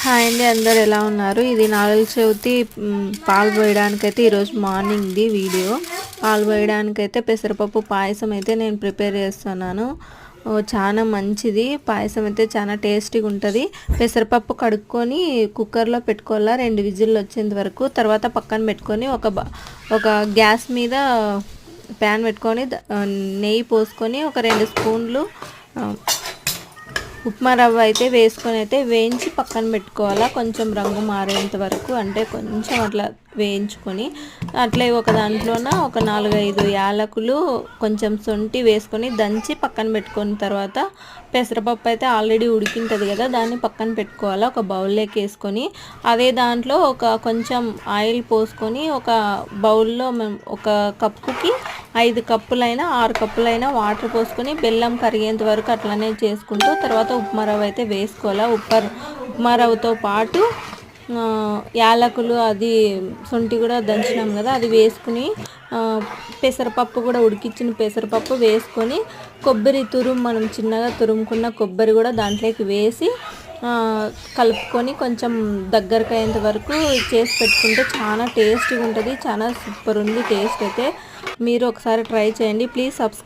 Hi అండి, అందరు ఎలా ఉన్నారు? ఇది నాగుల చవితి పాలు పోయడానికైతే ఈరోజు మార్నింగ్ది వీడియో. పాలు పోయడానికైతే పెసరపప్పు పాయసం అయితే నేను ప్రిపేర్ చేస్తున్నాను. చాలా మంచిది పాయసం, అయితే చాలా టేస్టీగా ఉంటుంది. పెసరపప్పు కడుక్కొని కుక్కర్లో పెట్టుకోవాలా 2 విజిల్లు వచ్చేంత వరకు. తర్వాత పక్కన పెట్టుకొని ఒక గ్యాస్ మీద ప్యాన్ పెట్టుకొని నెయ్యి పోసుకొని ఒక 2 స్పూన్లు ఉప్మా రవ్వ అయితే వేసుకొని అయితే వేయించి పక్కన పెట్టుకోవాలా. కొంచెం రంగు మారేంత వరకు, అంటే కొంచెం అట్లా వేయించుకొని అట్లే ఒక దాంట్లోన ఒక 4-5 యాలకులు, కొంచెం శొంఠి వేసుకొని దంచి పక్కన పెట్టుకున్న తర్వాత పెసరపప్పు అయితే ఆల్రెడీ ఉడికింటుంది కదా, దాన్ని పక్కన పెట్టుకోవాలా. ఒక బౌల్లోకి వేసుకొని అదే దాంట్లో కొంచెం ఆయిల్ పోసుకొని ఒక బౌల్లో ఒక కప్పుకి 5 కప్పులైనా 6 కప్పులైనా వాటర్ పోసుకొని బెల్లం కరిగేంత వరకు అట్లనే చేసుకుంటూ తర్వాత ఉప్మా రవ్వ అయితే వేసుకోవాలా. ఉప్మా రవ్వతో పాటు యాలకులు, అది శొంఠి కూడా దంచినాం కదా, అది వేసుకుని పెసరపప్పు కూడా ఉడికించిన పెసరపప్పు వేసుకొని కొబ్బరి మనం చిన్నగా తురుముకున్న కొబ్బరి కూడా దాంట్లోకి వేసి కలుపుకొని కొంచెం దగ్గరకు అయ్యేంత వరకు చేసి పెట్టుకుంటే చాలా టేస్టీగా ఉంటుంది. చాలా సూపర్ ఉంది టేస్ట్ అయితే. మీరు ఒకసారి ట్రై చేయండి. Please subscribe.